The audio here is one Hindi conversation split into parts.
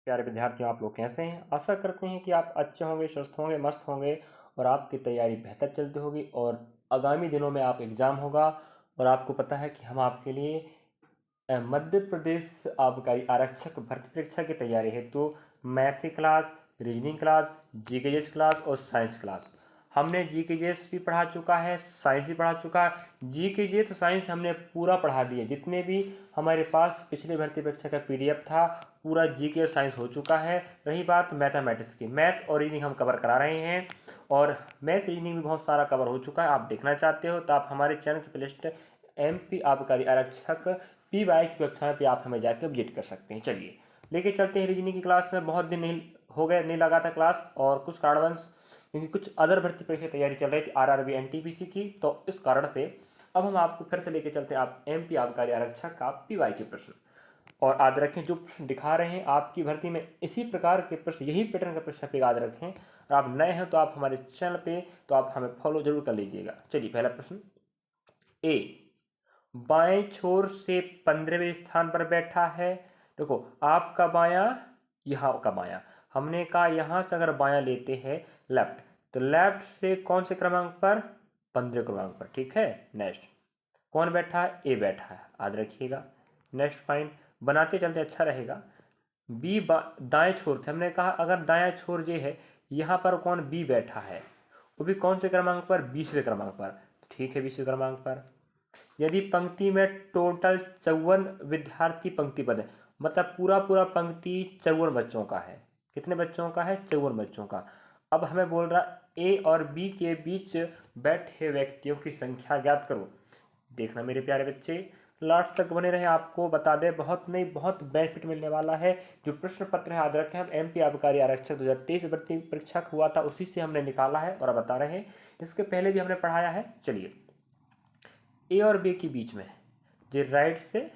प्यारे विद्यार्थियों, आप लोग कैसे हैं? आशा करते हैं कि आप अच्छे होंगे, स्वस्थ होंगे, मस्त होंगे और आपकी तैयारी बेहतर चलती होगी और आगामी दिनों में आप एग्ज़ाम होगा और आपको पता है कि हम आपके लिए मध्य प्रदेश आबकारी आरक्षक भर्ती परीक्षा की तैयारी हेतु मैथ की class, reasoning class, GKS class और साइंस क्लास, हमने जीकेएस भी पढ़ा चुका है, साइंस भी पढ़ा चुका है। जीकेएस और साइंस हमने पूरा पढ़ा दिया, जितने भी हमारे पास पिछली भर्ती परीक्षा का पीडीएफ था पूरा जीके और साइंस हो चुका है। रही बात मैथमेटिक्स की, मैथ और रीजनिंग हम कवर करा रहे हैं और मैथ रीजनिंग भी बहुत सारा कवर हो चुका है। आप देखना चाहते हो तो आप हमारे चैनल की प्लेलिस्ट एमपी आबकारी आरक्षक पीवाई की कक्षाएं पे आप हमें जाकर विजिट कर सकते हैं। चलिए लेके चलते हैं रीजनिंग की क्लास में। बहुत दिन नहीं हो गए, नहीं लगा था क्लास और कुछ कारणवश क्योंकि कुछ अदर भर्ती परीक्षा तैयारी चल रही थी आरआरबी एनटीपीसी की, तो इस कारण से अब हम आपको फिर से लेके चलते हैं आप एमपी आबकारी आरक्षक का पीवाई के प्रश्न। और याद रखें जो प्रश्न दिखा रहे हैं आपकी भर्ती में इसी प्रकार के प्रश्न, यही पैटर्न का प्रश्न पे याद रखें। और आप नए हैं तो आप हमारे चैनल पे तो आप हमें फॉलो जरूर कर लीजिएगा। चलिए पहला प्रश्न ए, बाएं छोर से 15वें स्थान पर बैठा है। देखो आपका बायां, यहाँ का बायां, हमने कहा यहाँ से अगर बायां लेते हैं लेफ्ट, तो लेफ्ट से कौन से क्रमांक पर? 15 क्रमांक पर। ठीक है, नेक्स्ट कौन बैठा है? ए बैठा है, याद रखिएगा। नेक्स्ट पॉइंट बनाते चलते अच्छा रहेगा। बी दाएं छोर से, हमने कहा अगर दाएं छोर ये है, यहाँ पर कौन? बी बैठा है, वो भी कौन से क्रमांक पर? 20वें क्रमांक पर। ठीक है, 20वें क्रमांक पर। यदि पंक्ति में टोटल 54 विद्यार्थी पंक्ति पद है, मतलब पूरा पूरा पंक्ति 54 बच्चों का है। कितने बच्चों का है? 54 बच्चों का। अब हमें बोल रहा ए और बी के बीच बैठे व्यक्तियों की संख्या ज्ञात करो। देखना मेरे प्यारे बच्चे, लास्ट तक बने रहे, आपको बता दें बहुत नहीं बहुत बेनिफिट मिलने वाला है। जो प्रश्न पत्र है याद रखें, हम एमपी आबकारी आरक्षक 2023 भर्ती परीक्षा हुआ था उसी से हमने निकाला है और अब बता रहे हैं। इसके पहले भी हमने पढ़ाया है। चलिए ए और बी के बीच में ये राइट से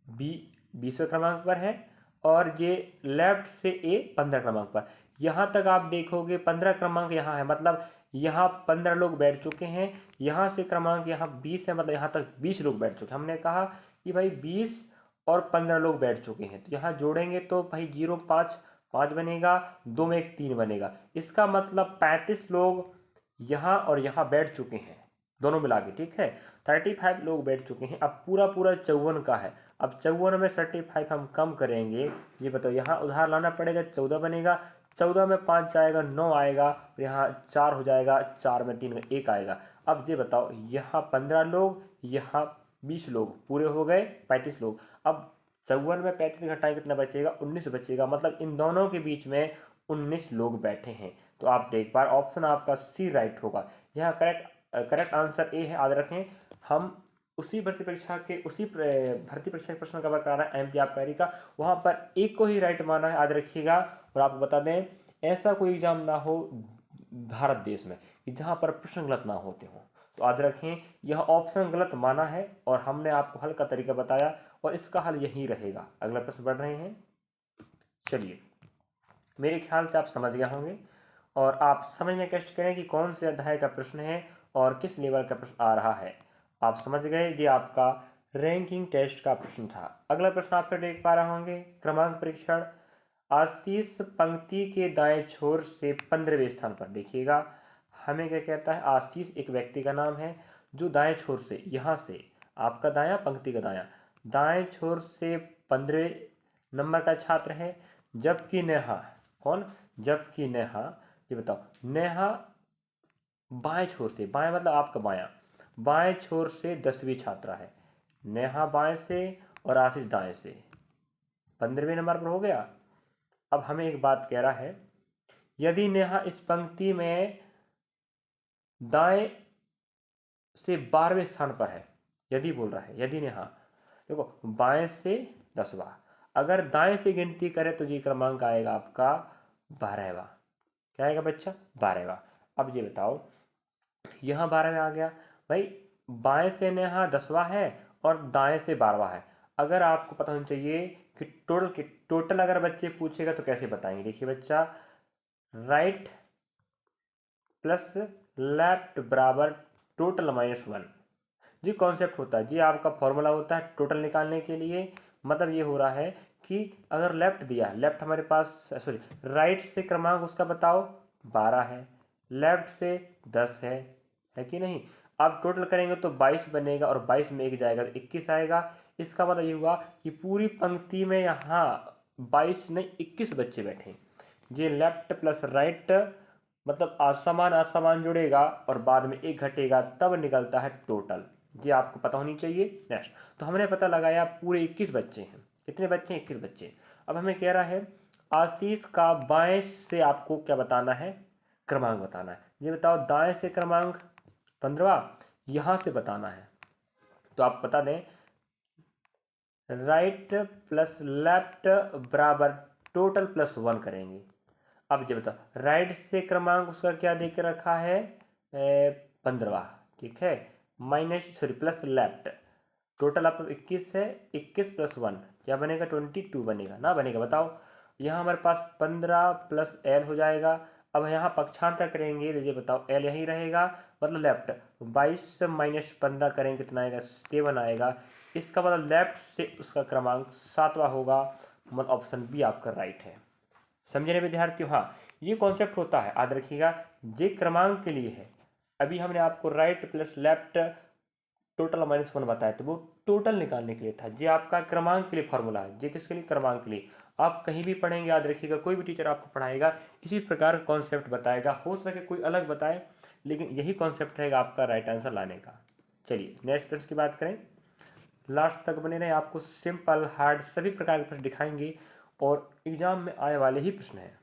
बी 20वें क्रमांक पर है और ये लेफ्ट से ए 15 क्रमांक पर। यहाँ तक आप देखोगे 15 क्रमांक यहाँ है, मतलब यहाँ 15 लोग बैठ चुके हैं। यहाँ से क्रमांक यहाँ 20 है, मतलब यहाँ तक 20 लोग बैठ चुके हैं। हमने कहा कि भाई 20 और 15 लोग बैठ चुके हैं, तो यहाँ जोड़ेंगे तो भाई 0 5 5 बनेगा, 2 में 1 3 बनेगा। इसका मतलब 35 लोग यहाँ और यहाँ बैठ चुके हैं दोनों मिला के। ठीक है, 35 लोग बैठ चुके हैं। अब पूरा पूरा 54 का है, अब 54 में 35 हम कम करेंगे, ये बताओ यहाँ उधार लाना पड़ेगा, 14 बनेगा। 14 में 5 जाएगा, 9 आएगा, और यहाँ 4 हो जाएगा, 4 में 3 1 आएगा। अब ये बताओ यहाँ 15 लोग, यहाँ 20 लोग, पूरे हो गए 35 लोग। अब 54 में 35 घटाएं कितना बचेगा? 19 बचेगा, मतलब इन दोनों के बीच में 19 लोग बैठे हैं। तो आप देख पा, ऑप्शन आपका सी राइट होगा। यहाँ करेक्ट आंसर ए है। याद रखें हम उसी भर्ती परीक्षा के भर्ती परीक्षा के प्रश्न कवर करा रहा है एमपी आबकारी का, वहाँ पर एक को ही राइट माना है, याद रखिएगा। और आपको बता दें ऐसा कोई एग्जाम ना हो भारत देश में कि जहाँ पर प्रश्न गलत ना होते हों, तो याद रखें यह ऑप्शन गलत माना है और हमने आपको हल का तरीका बताया और इसका हल यही रहेगा। अगला प्रश्न बढ़ रहे हैं। चलिए मेरे ख्याल से आप समझ गए होंगे और आप समझने का कष्ट करें कि कौन से अध्याय का प्रश्न है और किस लेवल का प्रश्न आ रहा है। आप समझ गए, ये आपका रैंकिंग टेस्ट का प्रश्न था। अगला प्रश्न आप फिर देख पा रहे होंगे, क्रमांक परीक्षण। आशीष पंक्ति के दाएं छोर से 15वें स्थान पर। देखिएगा हमें क्या कहता है, आशीष एक व्यक्ति का नाम है जो दाएं छोर से, यहाँ से आपका दायां पंक्ति का दाएं छोर से 15वें नंबर का छात्र है। जबकि नेहा, कौन? जबकि नेहा, ये बताओ नेहा बाएं छोर से, बाएं मतलब आपका बायां, बाएं छोर से 10वीं छात्रा है। नेहा बाएं से और आशीष दाएं से, 15वें नंबर पर हो गया। अब हमें एक बात कह रहा है, यदि नेहा इस पंक्ति में दाएं से 12वें स्थान पर है, यदि बोल रहा है, यदि नेहा, देखो बाएं से 10वां, अगर दाएं से गिनती करें तो ये क्रमांक आएगा आपका 12वां। क्या आएगा बच्चा? 12वां। अब ये बताओ यहाँ 12वां आ गया, भाई बाएं से नेहा 10वां है और दाएं से 12वां है। अगर आपको पता होना चाहिए कि टोटल अगर बच्चे पूछेगा तो कैसे बताएंगे। देखिए बच्चा, राइट प्लस लेफ्ट बराबर टोटल -1, जी कॉन्सेप्ट होता है, जी आपका फॉर्मूला होता है टोटल निकालने के लिए। मतलब ये हो रहा है कि अगर लेफ्ट दिया, लेफ्ट हमारे पास सॉरी राइट से क्रमांक उसका बताओ 12 है, लेफ्ट से 10 है कि नहीं। आप टोटल करेंगे तो 22 बनेगा और 22 में एक जाएगा तो 21 आएगा। इसका मतलब ये हुआ कि पूरी पंक्ति में यहाँ 22 नहीं 21 बच्चे बैठे। ये लेफ्ट प्लस राइट मतलब आसमान आसमान जुड़ेगा और बाद में एक घटेगा तब निकलता है टोटल। ये आपको पता होनी चाहिए। नेक्स्ट, तो हमने पता लगाया पूरे 21 बच्चे हैं। कितने बच्चे हैं? 21 बच्चे। अब हमें कह रहा है आशीष का बाएं से आपको क्या बताना है? क्रमांक बताना है। ये बताओ दाएं से क्रमांक 15 यहाँ से बताना है। तो आप बता दें राइट प्लस लेफ्ट बराबर टोटल प्लस 1 करेंगे। अब ये बताओ राइट से क्रमांक उसका क्या दे के रखा है? 15, ठीक है, minus sorry plus left total आप 21 है, 21 प्लस 1 क्या बनेगा? 22 बनेगा ना बनेगा? बताओ। यहाँ हमारे पास 15 प्लस एल हो जाएगा। अब यहाँ पक्षांतर करेंगे तो ये बताओ एल यहीं रहेगा मतलब लेफ्ट 22 माइनस 15 करेंगे कितना आएगा? 7 आएगा। इसका मतलब लेफ्ट से उसका क्रमांक 7वां होगा, मतलब ऑप्शन बी आपका राइट है। समझे ना विद्यार्थियों? हाँ, ये कॉन्सेप्ट होता है, याद रखिएगा। ये क्रमांक के लिए है। अभी हमने आपको right plus left total minus 1 बताया तो वो टोटल निकालने के लिए था। ये आपका क्रमांक के लिए फॉर्मूला है। ये किसके लिए? क्रमांक के लिए। आप कहीं भी पढ़ेंगे याद रखिएगा, कोई भी टीचर आपको पढ़ाएगा इसी प्रकार का कॉन्सेप्ट बताएगा। हो सके कोई अलग बताए, लेकिन यही कॉन्सेप्ट रहेगा आपका राइट आंसर लाने का। चलिए नेक्स्ट प्रश्न की बात करें। लास्ट तक बने रहे, आपको सिंपल हार्ड सभी प्रकार के प्रश्न दिखाएंगे और एग्जाम में आने वाले ही प्रश्न हैं।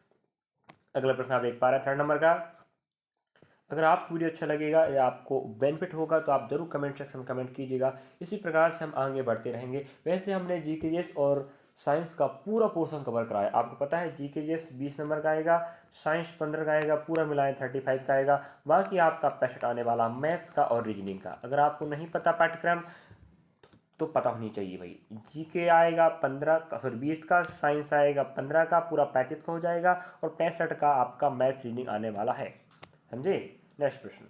अगला प्रश्न आप देख पा रहे हैं 3rd नंबर का। अगर आपको वीडियो अच्छा लगेगा या आपको बेनिफिट होगा तो आप जरूर कमेंट सेक्शन में कमेंट कीजिएगा। इसी प्रकार से हम आगे बढ़ते रहेंगे। वैसे हमने जीकेजीएस और साइंस का पूरा पोर्शन कवर कराया। आपको पता है जीकेजीएस 20 नंबर का आएगा, साइंस 15 का आएगा, पूरा मिलाएं 35 का आएगा। बाकी आपका 65 आने वाला मैथ्स का और रीजनिंग का। अगर आपको नहीं पता पाठ्यक्रम तो पता होनी चाहिए भाई। जीके आएगा 15 का सॉरी 20 का, साइंस आएगा 15 का, पूरा 35 का हो जाएगा और 65 का आपका मैथ्स रीडिंग आने वाला है। समझे? नेक्स्ट प्रश्न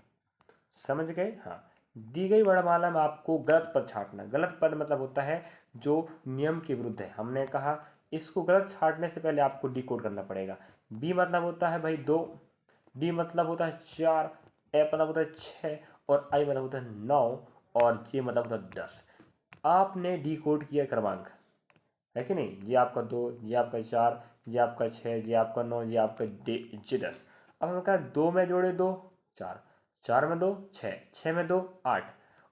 समझ गए? हाँ, दी गई वर्णमाला में आपको गलत पद छांटना। गलत पद मतलब होता है जो नियम के विरुद्ध है। हमने कहा इसको गलत छांटने से पहले आपको डिकोड करना पड़ेगा। बी मतलब होता है भाई 2, डी मतलब होता है 4, ए मतलब होता है 6 और आई मतलब होता है 9 और जे मतलब होता है 10। आपने डिकोड किया क्रमांक, है कि नहीं? ये आपका 2, ये आपका 4, ये आपका 6, ये आपका 9, ये आपका जे 10। अब हमने कहा 2 में जोड़े 2 4, 4 में 2 6, 6 में 2 8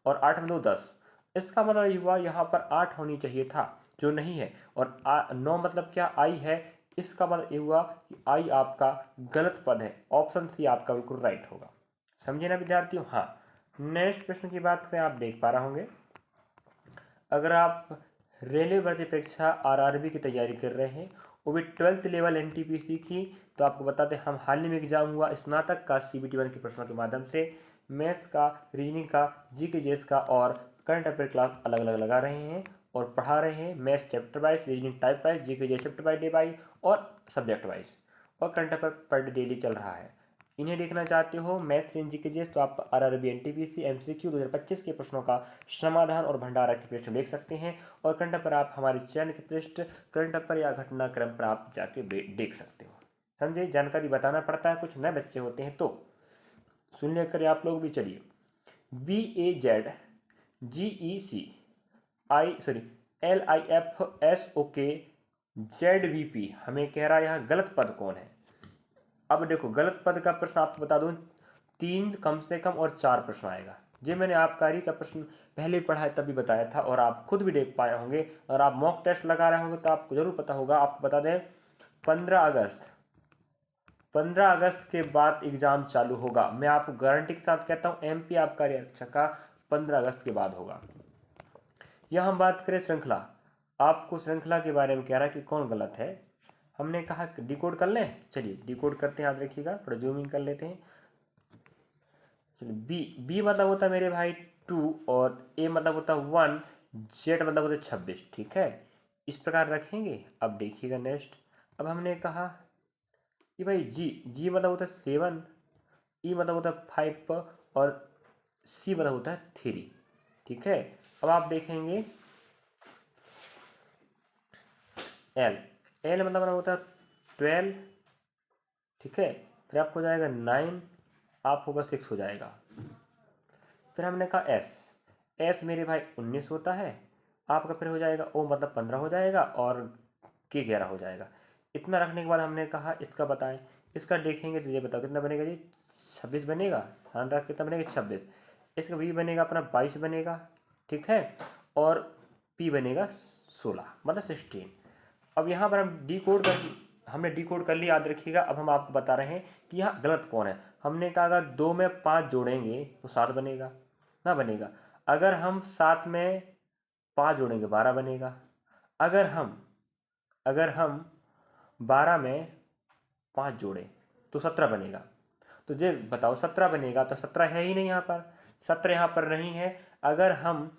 और 8 में 2 10। इसका मतलब ये हुआ यहाँ पर 8 होनी चाहिए था जो नहीं है, और 9 मतलब क्या? आई है। इसका मतलब ये हुआ कि आई आपका गलत पद है। ऑप्शन सी आपका बिल्कुल राइट होगा। समझे ना विद्यार्थियों? हाँ, नेक्स्ट प्रश्न की बात करें, आप देख पा रहे होंगे। अगर आप रेलवे भर्ती परीक्षा आरआरबी की तैयारी कर रहे हैं, वो भी 12th लेवल एनटीपीसी की, तो आपको बता दें हम हाल ही में एग्जाम हुआ स्नातक का सीबीटी 1 के प्रश्नों के माध्यम से मैथ्स का, रीजनिंग का, जीके का और करंट अफेयर क्लास अलग अलग लगा रहे हैं और पढ़ा रहे हैं। Maths chapter wise, reasoning type wise, GK chapter by day by और सब्जेक्ट वाइज, और current affair per day daily चल रहा है। इन्हें देखना चाहते हो मैथ्स रेंज के तो आप आरआरबी एनटीपीसी एमसीक्यू 2025 के प्रश्नों का समाधान और भंडारा की पृष्ठ देख सकते हैं। और करंट पर आप हमारे चैनल के पृष्ठ करंट पर या घटनाक्रम पर आप जाके देख सकते हो। समझे? जानकारी बताना पड़ता है, कुछ नए बच्चे होते हैं तो सुन लेकर आप लोग भी। चलिए BAZGECILIFSOK हमें कह रहा है यहाँ गलत पद कौन है। अब देखो गलत पद का प्रश्न आपको बता दूं 3 कम से कम और 4 प्रश्न आएगा। ये मैंने आबकारी का प्रश्न पहले पढ़ा है तभी बताया था और आप खुद भी देख पाए होंगे, और आप मॉक टेस्ट लगा रहे होंगे तो आपको जरूर पता होगा। आपको बता दें 15 अगस्त के बाद एग्जाम चालू होगा। मैं आपको गारंटी के साथ कहता हूँ एमपी आबकारी आरक्षक का 15 अगस्त के बाद होगा। यह हम बात करें श्रृंखला, आपको श्रृंखला के बारे में कह रहा है कि कौन गलत है। हमने कहा डिकोड कर लें। चलिए डिकोड करते हैं, याद रखिएगा, थोड़ा जूमिंग कर लेते हैं। चलिए बी मतलब होता है मेरे भाई 2 और ए मतलब होता है 1, जेड मतलब होता है 26। ठीक है, इस प्रकार रखेंगे। अब देखिएगा नेक्स्ट। अब हमने कहा कि भाई जी मतलब होता है 7, ई मतलब होता है 5 और सी मतलब होता है 3। ठीक है, अब आप देखेंगे एल, एल मतलब होता है 12, ठीक है। फिर आपको हो जाएगा 9, आप होगा 6 हो जाएगा। फिर हमने कहा एस, एस मेरे भाई 19 होता है, आपका फिर हो जाएगा ओ मतलब 15 हो जाएगा और के 11 हो जाएगा। इतना रखने के बाद हमने कहा इसका बताएं, इसका देखेंगे तो ये बताओ कितना बनेगा जी, 26 बनेगा। ध्यान रख कितना बनेगा, 26। इसका वी बनेगा अपना 22 बनेगा, ठीक है। और पी बनेगा 16 मतलब 16। अब यहाँ पर हमने डी कोड कर लिया, याद रखिएगा। अब हम आपको बता रहे हैं कि यहाँ गलत कौन है। हमने कहा अगर 2 में 5 जोड़ेंगे तो 7 बनेगा ना, बनेगा। अगर हम 7 में 5 जोड़ेंगे 12 बनेगा। अगर हम 12 में 5 जोड़े तो 17 बनेगा। तो ये बताओ 17 बनेगा तो 17 है ही नहीं यहाँ पर, 17 यहाँ पर नहीं है। अगर हम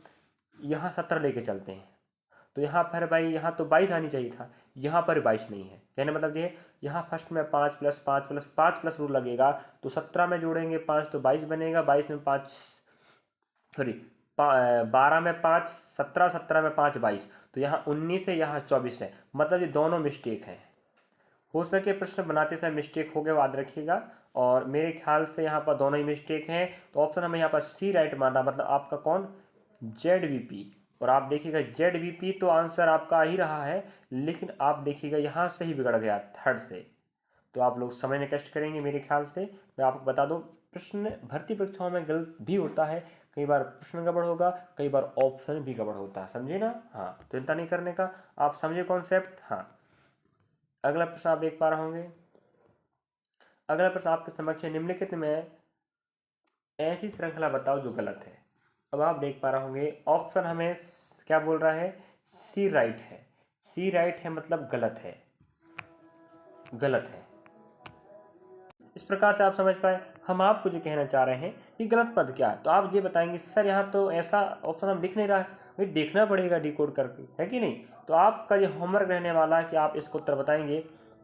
यहाँ 17 लेके चलते हैं तो यहाँ पर भाई यहाँ तो 22 आनी चाहिए था, यहाँ पर 22 नहीं है। कहने मतलब ये यहाँ फर्स्ट में 5 प्लस 5 प्लस 5 प्लस रूल लगेगा, तो 17 में जोड़ेंगे 5 तो 22 बनेगा, 22 में 5 सॉरी 12 में 5 17, 17 में 5 22, तो यहाँ 19 है यहाँ 24 है। मतलब ये दोनों मिस्टेक हैं। हो सके प्रश्न बनाते समय मिस्टेक हो गए, याद रखिएगा। और मेरे ख्याल से यहाँ पर दोनों ही मिस्टेक हैं, तो ऑप्शन हमें यहाँ पर सी राइट माना, मतलब आपका कौन, ZVP। और आप देखिएगा ZVP तो आंसर आपका आ ही रहा है, लेकिन आप देखिएगा यहाँ से ही बिगड़ गया थर्ड से। तो आप लोग समझने कष्ट करेंगे मेरे ख्याल से। मैं आपको बता दूं प्रश्न भर्ती परीक्षाओं में गलत भी होता है, कई बार प्रश्न गड़बड़ होगा, कई बार ऑप्शन भी गड़बड़ होता है, समझे ना। हाँ, चिंता नहीं करने का, आप समझे कॉन्सेप्ट। हाँ, अगला प्रश्न आप देख पा रहे होंगे। अगला प्रश्न आपके समक्ष है, निम्नलिखित में ऐसी श्रृंखला बताओ जो गलत है। अब आप देख पा रहे होंगे ऑप्शन हमें क्या बोल रहा है, सी राइट है। सी राइट है मतलब गलत है, गलत है। इस प्रकार से आप समझ पाए हम आपको जो कहना चाह रहे हैं कि गलत पद क्या है। तो आप ये बताएंगे सर यहाँ तो ऐसा ऑप्शन हम दिख नहीं रहा है, भाई देखना पड़ेगा डिकोड करके, है कि नहीं। तो आपका ये होमवर्क रहने वाला है कि आप इसको उत्तर बताएंगे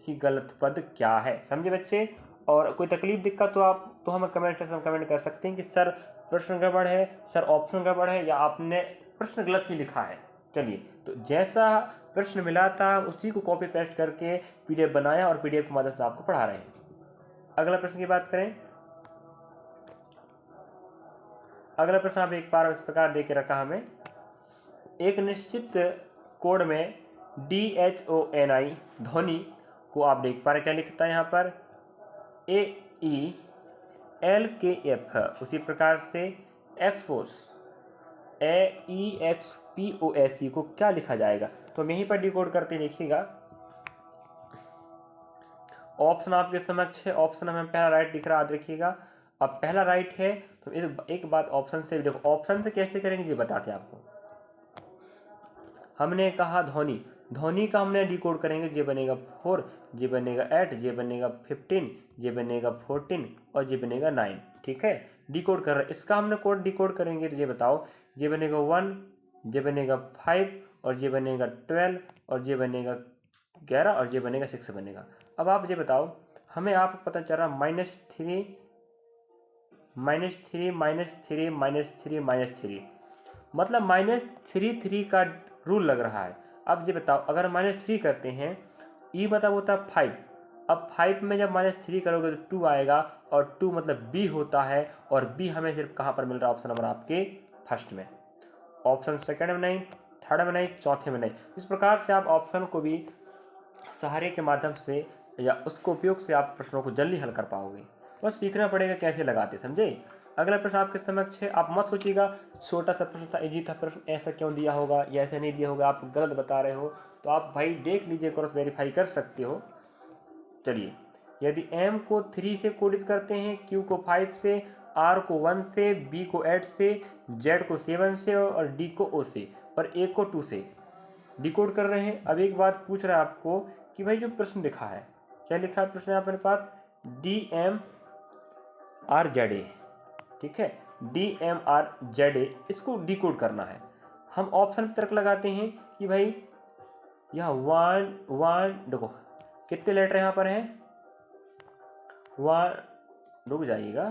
कि गलत पद क्या है, समझे बच्चे। और कोई तकलीफ दिक्कत तो आप तो हमें कमेंट सेक्शन में कमेंट कर सकते हैं कि सर प्रश्न गड़बड़ है, सर ऑप्शन गड़बड़ है, या आपने प्रश्न गलत ही लिखा है। चलिए, तो जैसा प्रश्न मिला था उसी को कॉपी पेस्ट करके PDF बनाया और PDF की मदद से आपको पढ़ा रहे हैं। अगला प्रश्न की बात करें। अगला प्रश्न आप एक बार इस प्रकार दे के रखा हमें, एक निश्चित कोड में DHONI ध्वनि को आप देख पा रहे क्या लिखता है यहाँ पर, AELKF। उसी प्रकार से एक्सपोस AEXPOSE को क्या लिखा जाएगा, तो हम यहीं पर डिकोड करते देखिएगा। ऑप्शन आपके समक्ष है, ऑप्शन हमें पहला राइट दिख रहा है, याद रखिएगा। अब पहला राइट है तो एक बात ऑप्शन से देखो, ऑप्शन से कैसे करेंगे ये बताते हैं आपको। हमने कहा ध्वनि, ध्वनि का हमने डिकोड करेंगे, ये बनेगा 4, ये बनेगा 8, ये बनेगा 15, ये बनेगा 14 और ये बनेगा 9, ठीक है। डिकोड कर रहे हैं, इसका हमने कोड डिकोड करेंगे तो ये बताओ, ये बनेगा 1, ये बनेगा 5 और ये बनेगा 12 और ये बनेगा 11 और ये बनेगा 6 बनेगा। अब आप ये बताओ, हमें आपको पता चल रहा -3 -3 -3 -3 मतलब -3 का रूल लग रहा है। अब ये बताओ अगर -3 करते हैं, ई मतलब होता है 5, अब 5 में जब -3 करोगे तो 2 आएगा और 2 मतलब बी होता है, और बी हमें सिर्फ कहाँ पर मिल रहा है, ऑप्शन नंबर आपके फर्स्ट में। ऑप्शन सेकंड में नहीं, थर्ड में नहीं, चौथे में नहीं। इस प्रकार से आप ऑप्शन को भी सहारे के माध्यम से या उसको उपयोग से आप प्रश्नों को जल्दी हल कर पाओगे। बस सीखना पड़ेगा कैसे लगाते, समझे। अगला प्रश्न आपके समक्ष है, आप मत सोचिएगा छोटा सा प्रश्न था, इजी था प्रश्न, ऐसा क्यों दिया होगा या ऐसा नहीं दिया होगा, आप गलत बता रहे हो, तो आप भाई देख लीजिए, क्रॉस वेरीफाई कर सकते हो। चलिए, यदि M को 3 से कोडित करते हैं, Q को 5 से, R को 1 से, B को 8 से, Z को 7 से और D को O से और A को 2 से डिकोड कर रहे हैं। अब एक बात पूछ रहा है आपको कि भाई जो प्रश्न लिखा है, क्या लिखा है प्रश्न यहाँ पर पास, DMRZA, ठीक है, DMRZA, इसको डिकोड करना है। हम ऑप्शन पर तर्क लगाते हैं कि भाई यह 1 देखो कितने लेटर यहाँ पर हैं, 1, रुक जाइएगा,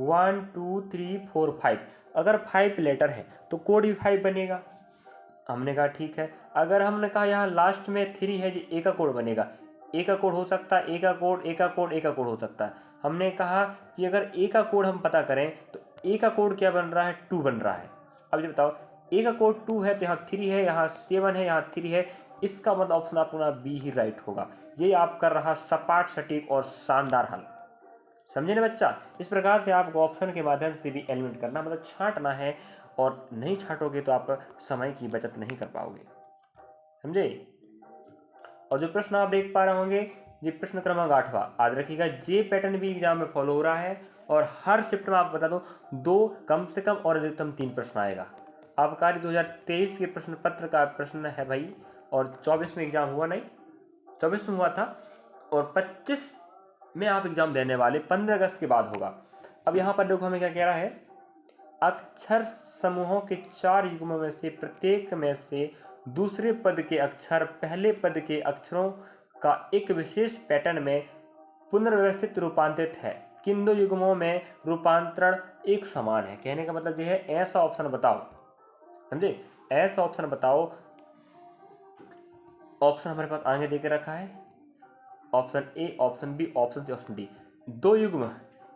1 2 3 4 5, अगर 5 लेटर है तो कोड भी 5 बनेगा। हमने कहा ठीक है। अगर हमने कहा यहाँ लास्ट में 3 है जी, ए का कोड बनेगा, ए का कोड हो सकता है, ए का कोड, ए का कोड, ए का कोड हो सकता है। हमने कहा कि अगर ए का कोड हम पता करें तो ए का कोड क्या बन रहा है, 2 बन रहा है। अब ये बताओ, ए का कोड 2 है तो यहाँ 3 है, यहाँ 7 है, यहाँ 3 है, इसका मतलब ऑप्शन आपका बी ही राइट होगा। ये आप कर रहा सपाट, सटीक और शानदार हल। समझे ना बच्चा? इस प्रकार से आपको ऑप्शन के माध्यम से भी एलिमिनेट करना, मतलब छांटना है, और नहीं छांटोगे तो आप समय की बचत नहीं कर पाओगे। समझे? और जो प्रश्न आप देख पा रहे होंगे, ये प्रश्न क्रमांक 8वां, याद रखिएगा, जे पैटर्न भी एग्जाम में फॉलो हो रहा है, और हर शिफ्ट में आप बता दो 2 कम से कम और अधिकतम 3 प्रश्न आएगा। आबकारी 2023 के प्रश्न पत्र का प्रश्न है भाई, और 24 में एग्जाम हुआ नहीं, 24 में हुआ था, और 25 में आप एग्जाम देने वाले, 15 अगस्त के बाद होगा। अब यहाँ पर देखो हमें क्या कह रहा है, अक्षर समूहों के 4 युग्मों में से प्रत्येक में से दूसरे पद के अक्षर पहले पद के अक्षरों का एक विशेष पैटर्न में पुनर्व्यवस्थित रूपांतरित है, किन 2 युग्मों में रूपांतरण एक समान है। कहने का मतलब यह है, ऐसा ऑप्शन बताओ। समझे? ऐसा ऑप्शन बताओ। ऑप्शन हमारे पास आगे देके रखा है, option A, option B, option C, option D. 2 युग्म,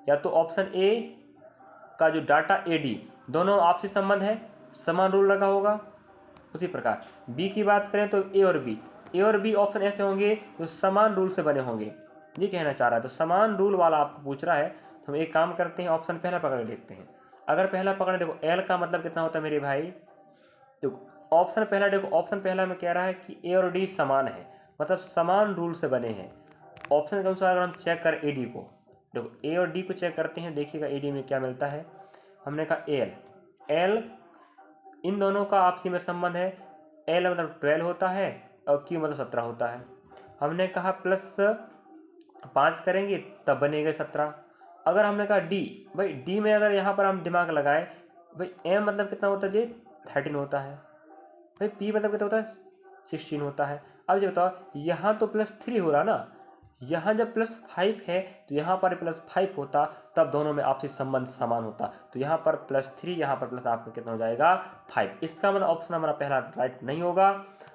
या तो ऑप्शन ए का जो डाटा ए डी दोनों आपसी संबंध है, समान रूल लगा होगा। उसी प्रकार बी की बात करें तो ए और बी ऑप्शन ऐसे होंगे जो समान रूल से बने होंगे। ये कहना चाह रहा है, तो समान रूल वाला आपको पूछ रहा है, तो हम एक काम करते हैं, ऑप्शन पहला पकड़ के देखते हैं। अगर पहला पकड़े, देखो एल का मतलब कितना होता है मेरे भाई, देखो ऑप्शन पहला, देखो ऑप्शन पहला में कह रहा है कि ए और डी समान है, मतलब समान रूल से बने हैं। ऑप्शन के अनुसार अगर हम चेक करें ए डी को, देखो ए और डी को चेक करते हैं, देखिएगा ए डी में क्या मिलता है। हमने कहा एल, इन दोनों का आपसी में संबंध है, एल मतलब 12 होता है और क्यू मतलब 17 होता है। हमने कहा +5 करेंगे तब बनेगा 17। अगर हमने कहा डी, भाई डी में अगर यहाँ पर हम दिमाग लगाएं, भाई एम मतलब कितना होता है जी, 13 होता है। भाई पी मतलब कितना होता है, 16 होता है। अब ये बताओ, यहाँ तो +3 हो रहा ना, यहाँ जब +5 है तो यहाँ पर +5 होता, तब दोनों में आपसी संबंध समान होता। तो यहाँ पर +3, यहाँ पर प्लस आपका कितना हो जाएगा, 5। इसका मतलब ऑप्शन हमारा पहला राइट नहीं होगा।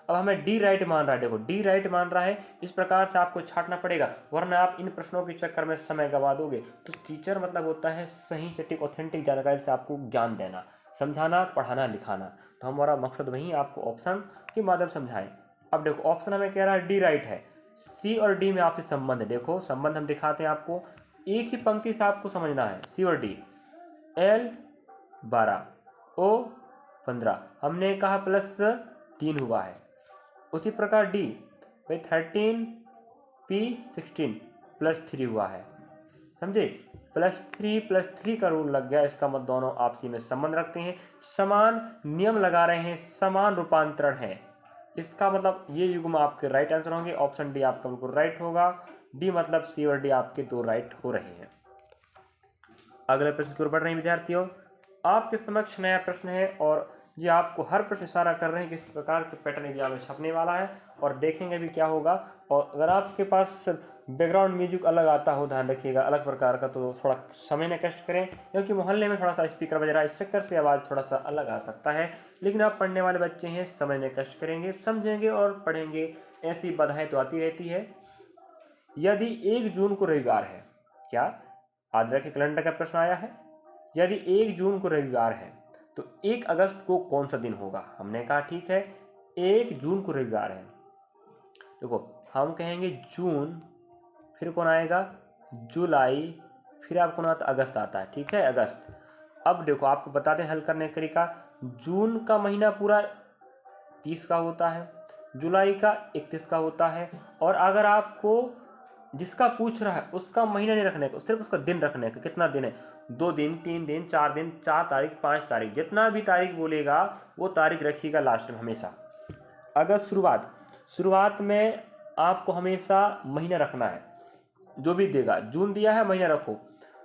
अब हमें डी राइट मान रहा है, देखो डी राइट मान रहा है, इस प्रकार से आपको छांटना पड़ेगा, वरना आप इन प्रश्नों के चक्कर में समय गवा दोगे। तो टीचर मतलब होता है सही, सटीक, ऑथेंटिक जानकारी से आपको ज्ञान देना, समझाना, पढ़ाना, लिखाना। तो हमारा मकसद वही आपको ऑप्शन के माध्यम समझाएं। अब देखो ऑप्शन हमें कह रहा है डी राइट है, सी और डी में आपसे संबंध है। देखो संबंध हम दिखाते हैं आपको, एक ही पंक्ति से आपको समझना है। सी और डी, एल 12, ओ 15, हमने कहा +3 हुआ है। उसी प्रकार डी, भाई 13, पी 16, +3 हुआ है। समझे? +3 का रूल लग गया, इसका मतलब दोनों आपसी में संबंध रखते हैं, समान नियम लगा रहे हैं, समान रूपांतरण है। इसका मतलब ये युग्म आपके राइट आंसर होंगे, ऑप्शन डी आपका बिल्कुल राइट होगा। डी मतलब सी और डी आपके 2 राइट हो रहे हैं। अगले प्रश्न की ओर बढ़ रहे हैं विद्यार्थियों, आपके समक्ष नया प्रश्न है, और ये आपको हर प्रश्न इशारा कर रहे हैं कि इस प्रकार के पैटर्न एग्जाम में छपने वाला है, और देखेंगे भी क्या होगा। और अगर आपके पास बैकग्राउंड म्यूजिक अलग आता हो, ध्यान रखिएगा, अलग प्रकार का, तो थोड़ा समय न कष्ट करें, क्योंकि मोहल्ले में थोड़ा सा स्पीकर बज रहा है, इस चक्कर से आवाज़ थोड़ा सा अलग आ सकता है। लेकिन आप पढ़ने वाले बच्चे हैं, समय न कष्ट करेंगे, समझेंगे और पढ़ेंगे, ऐसी बाधाएं तो आती रहती है। यदि 1 जून को रविवार है, क्या आज के कैलेंडर का प्रश्न आया है, यदि 1 जून को रविवार है तो 1 अगस्त को कौन सा दिन होगा। हमने कहा ठीक है, 1 जून को रविवार है, देखो हम कहेंगे जून, फिर कौन आएगा, जुलाई, फिर आपको ना अगस्त आता है, ठीक है, अगस्त। अब देखो आपको बताते हैं हल करने का तरीका। जून का महीना पूरा 30 का होता है, जुलाई का 31 का होता है, और अगर आपको जिसका पूछ रहा है उसका महीना नहीं रखने का, सिर्फ उसका दिन रखने का, कितना दिन है, 2 दिन, 3 दिन, 4 दिन, 4 तारीख, 5 तारीख, जितना भी तारीख बोलेगा वो तारीख रखिएगा लास्ट में हमेशा। अगर शुरुआत में आपको हमेशा महीना रखना है, जो भी देगा, जून दिया है महीना रखो,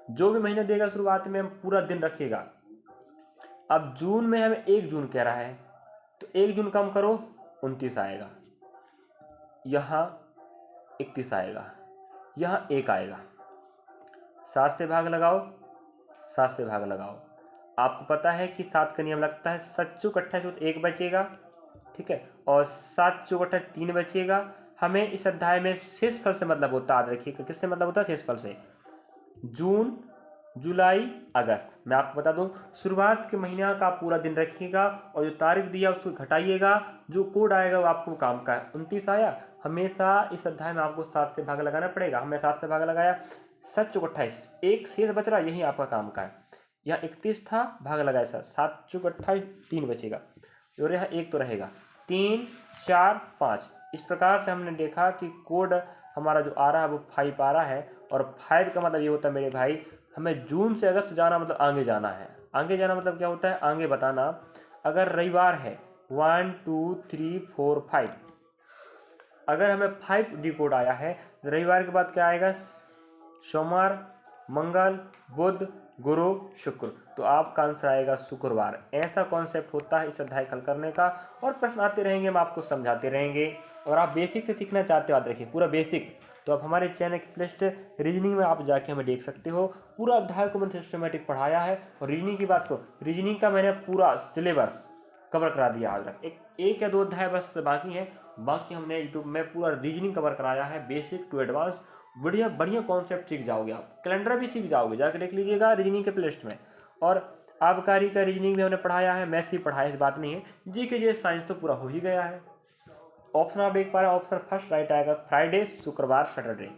जो भी महीना देगा शुरुआत में हम पूरा दिन रखिएगा। अब जून में हमें 1 जून कह रहा है, तो 1 जून कम करो, 29 आएगा, यहाँ 31 आएगा, यहाँ 1 आएगा, 7 से भाग लगाओ, 7 से भाग लगाओ। आपको पता है कि 7 का नियम लगता है, 7 चौक 28, 1 बचेगा, ठीक है, और 7 चौकटा 3 बचेगा। हमें इस अध्याय में शेषफल से मतलब होता है, याद रखिएगा किससे मतलब होता है, शेषफल से। जून, जुलाई, अगस्त। मैं आपको बता दूं, शुरुआत के महीना का पूरा दिन रखिएगा और जो तारीख दिया उसको घटाइएगा, जो कोड आएगा वो आपको काम का है। 29 आया, हमेशा इस अध्याय में आपको 7 से भाग लगाना पड़ेगा। हमने 7 से भाग लगाया, 7 चौक 28, एक शेष बच रहा, यही आपका काम का है। यहाँ 31 था, भाग लगाया सर, 7 चौक 28, 3 बचेगा और यहाँ 1 तो रहेगा, 3 4 5। इस प्रकार से हमने देखा कि कोड हमारा जो आ रहा है वो 5 आ रहा है। और 5 का मतलब ये होता है मेरे भाई, हमें जून से अगस्त जाना मतलब आगे जाना है। आगे जाना मतलब क्या होता है, आगे बताना। अगर रविवार है 1 2 3 4 5, अगर हमें 5 डी कोड आया है, रविवार के बाद क्या आएगा, सोमवार, मंगल, बुध, गुरु, शुक्र, तो आपका आंसर आएगा शुक्रवार। ऐसा कॉन्सेप्ट होता है इस अध्याय हल करने का, और प्रश्न आते रहेंगे, हम आपको समझाते रहेंगे। और आप बेसिक से सीखना चाहते हो, याद रखिए पूरा बेसिक, तो आप हमारे चैनल की प्लेलिस्ट रीजनिंग में आप जाके हमें देख सकते हो। पूरा अध्याय को मैंने सिस्टमेटिक पढ़ाया है। और रीजनिंग की बात करो, रीजनिंग का मैंने पूरा सिलेबस कवर करा दिया। आज तक एक या 2 अध्याय बस बाकी है, बाकी हमने यूट्यूब में पूरा रीजनिंग कवर कराया है, बेसिक टू एडवांस। बढ़िया बढ़िया कॉन्सेप्ट सीख जाओगे आप, कैलेंडर भी सीख जाओगे, जाके देख लीजिएगा रीजनिंग के प्लेलिस्ट में। और आबकारी का रीजनिंग भी हमने पढ़ाया है, मैथ्स भी पढ़ाया है, इस बात नहीं है। जी के साइंस तो पूरा हो ही गया है। ऑप्शन आप देख पा रहे हैं, ऑप्शन फर्स्ट राइट आएगा, फ्राइडे, शुक्रवार, सैटरडे,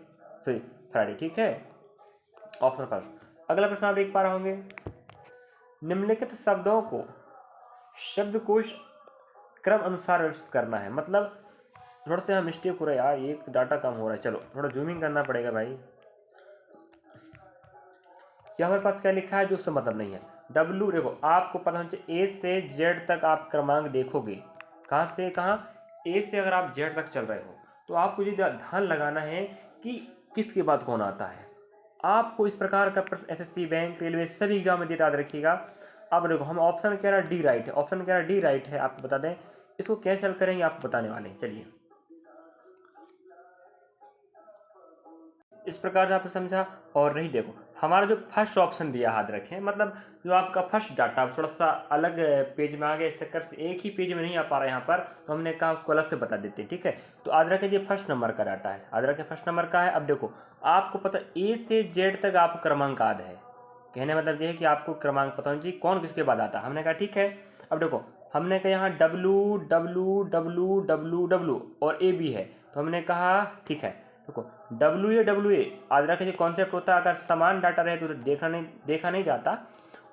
सॉरी फ्राइडे, ठीक है, ऑप्शन फर्स्ट। अगला प्रश्न आप देख पा रहे होंगे, निम्नलिखित शब्दों को शब्दकोश क्रम अनुसार व्यवस्थित करना है। मतलब थोड़ा सा यहाँ मिस्टेक हो रहा है यार, ये डाटा कम हो रहा है, चलो थोड़ा जूमिंग करना पड़ेगा भाई। ये हमारे पास क्या लिखा है जो उससे मतलब नहीं है। डब्ल्यू देखो, आपको पता होना चाहिए, ए से जेड तक आप क्रमांक देखोगे, कहाँ से कहाँ, ए से अगर आप जेड तक चल रहे हो तो आपको ये ध्यान लगाना है कि किसके बाद कौन आता है। आपको इस प्रकार का प्रश्न एसएससी, बैंक, रेलवे सभी एग्जाम में देता, याद रखिएगा। अब देखो, हम ऑप्शन कह रहा है डी राइट है, ऑप्शन कह रहा है डी राइट है, आपको बता दें इसको कैसे हल करेंगे, आपको बताने वाले हैं। चलिए, इस प्रकार से आपने समझा। और नहीं, देखो हमारा जो फर्स्ट ऑप्शन दिया, याद रखें, मतलब जो आपका फर्स्ट डाटा थोड़ा सा अलग पेज में आ गया, इस चक्कर से एक ही पेज में नहीं आ पा रहा है यहाँ पर, तो हमने कहा उसको अलग से बता देते, ठीक है। तो याद रखें ये फर्स्ट नंबर का डाटा है, याद रखें फर्स्ट नंबर का है। अब देखो, आपको पता ए से जेड तक आपको क्रमांक याद है, कहने मतलब ये है कि आपको क्रमांक पता होना चाहिए कौन किसके बाद आता है। हमने कहा ठीक है। अब देखो, हमने कहा यहाँ W W W W W और ए बी है, तो हमने कहा ठीक है। देखो, डब्ल्यू ए याद रखिए कॉन्सेप्ट होता है, अगर समान डाटा रहे तो देखा नहीं जाता,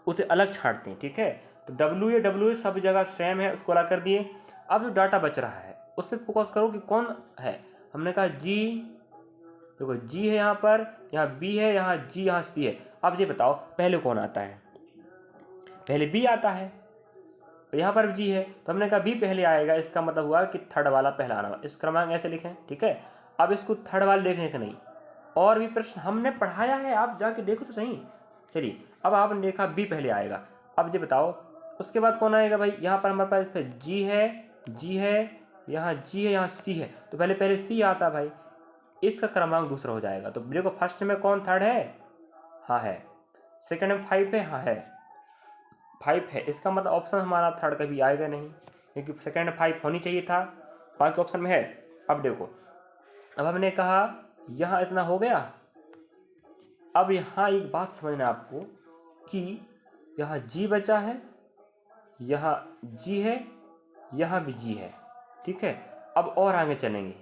उसे अलग छांटते हैं, ठीक है। तो डब्ल्यू ए सब जगह सेम है, उसको अलग कर दिए। अब जो डाटा बच रहा है उस पर फोकस करो कि कौन है। हमने कहा जी, देखो जी है यहाँ पर, यहाँ बी है, यहाँ जी, यहाँ सी है। अब ये बताओ पहले कौन आता है, पहले बी आता है, तो यहाँ पर जी है, तो हमने कहा बी पहले आएगा, इसका मतलब हुआ कि थर्ड वाला पहला आना। इस क्रमांक ऐसे लिखें, ठीक है। अब इसको थर्ड वाले देखने का नहीं, और भी प्रश्न हमने पढ़ाया है, आप जाके देखो तो सही। चलिए, अब आपने देखा बी पहले आएगा, अब ये बताओ उसके बाद कौन आएगा भाई। यहाँ पर हमारे पास जी है, जी है, यहाँ जी है, यहाँ सी है, तो पहले पहले सी आता भाई, इसका क्रमांक दूसरा हो जाएगा। तो देखो फर्स्ट में कौन थर्ड है, हाँ है। सेकंड में 5 है, हाँ है, 5 है, इसका मतलब ऑप्शन हमारा थर्ड कभी आएगा नहीं, क्योंकि सेकंड में 5 होनी चाहिए था, बाकी ऑप्शन में है। अब देखो, अब हमने कहा यहाँ इतना हो गया। अब यहाँ एक बात समझना आपको कि यहाँ जी बचा है, यहाँ जी है, यहाँ भी जी है, ठीक है। अब और आगे चलेंगे,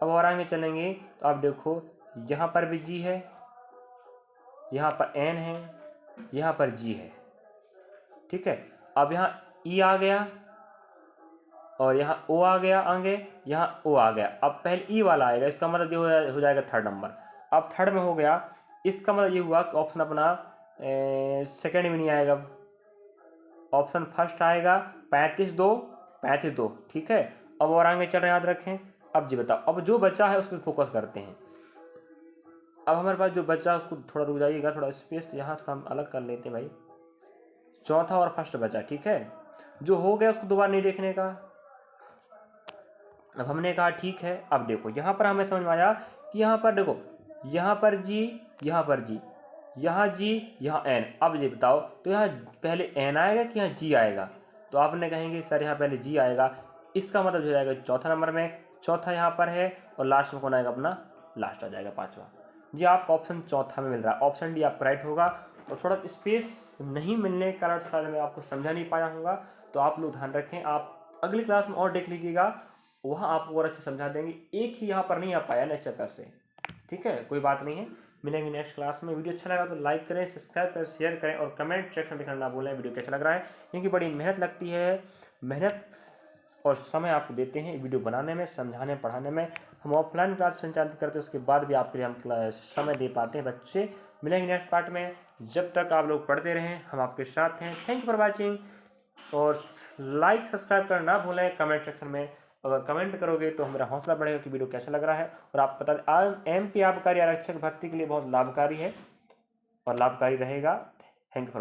अब और आगे चलेंगे तो आप देखो यहाँ पर भी जी है, यहाँ पर एन है, यहाँ पर जी है, ठीक है। अब यहाँ ई आ गया और यहाँ ओ आ गया, आगे यहाँ ओ आ गया। अब पहले ई वाला आएगा, इसका मतलब ये हो जाएगा थर्ड नंबर। अब थर्ड में हो गया, इसका मतलब ये हुआ कि ऑप्शन अपना सेकंड में नहीं आएगा, ऑप्शन फर्स्ट आएगा। 35 2 35 2, ठीक है। अब और आगे चल रहे, याद रखें। अब जी बताओ, अब जो बचा है उस पर फोकस करते हैं। अब हमारे पास जो बचा उसको थोड़ा रुक जाइएगा, थोड़ा स्पेस यहाँ थोड़ा हम अलग कर लेते हैं भाई। चौथा और फर्स्ट बचा, ठीक है। जो हो गया उसको दोबारा नहीं देखने का। अब हमने कहा ठीक है। अब देखो यहाँ पर हमें समझ में आया कि यहाँ पर देखो, यहाँ पर जी, यहाँ पर जी, यहाँ जी, यहाँ एन। अब ये बताओ, तो यहाँ पहले एन आएगा कि यहाँ जी आएगा, तो आपने कहेंगे सर यहाँ पहले जी आएगा। इसका मतलब हो जाएगा चौथा नंबर में, चौथा यहाँ पर है और लास्ट में कौन आएगा अपना, लास्ट आ जाएगा पाँचवा। जी आपका ऑप्शन चौथा में मिल रहा है, ऑप्शन डी आपका राइट होगा। और थोड़ा स्पेस नहीं मिलने के कारण थोड़ा मैं आपको समझा नहीं पाया हूँगा, तो आप लोग ध्यान रखें, आप अगली क्लास में और देख लीजिएगा, वहाँ आपको और अच्छे समझा देंगे। एक ही यहाँ पर नहीं आ पाया ना इस चक्कर से, ठीक है, कोई बात नहीं है, मिलेंगे नेक्स्ट क्लास में। वीडियो अच्छा लगा तो लाइक करें, सब्सक्राइब करें, शेयर करें और कमेंट सेक्शन में लिखना ना भूलें वीडियो कैसा लग रहा है, क्योंकि बड़ी मेहनत लगती है, मेहनत और समय आपको देते हैं वीडियो बनाने में, समझाने पढ़ाने में। हम ऑफलाइन क्लास संचालित करते हैं, उसके बाद भी आपके लिए हम समय दे पाते हैं बच्चे। मिलेंगे नेक्स्ट पार्ट में, जब तक आप लोग पढ़ते रहें हम आपके साथ हैं। थैंक यू फॉर वॉचिंग, और लाइक सब्सक्राइब करना ना भूलें। कमेंट सेक्शन में अगर कमेंट करोगे तो हमारा हौसला बढ़ेगा कि वीडियो कैसा लग रहा है। और आप बता MP आबकारी आरक्षक भर्ती के लिए बहुत लाभकारी है और लाभकारी रहेगा। Thank you for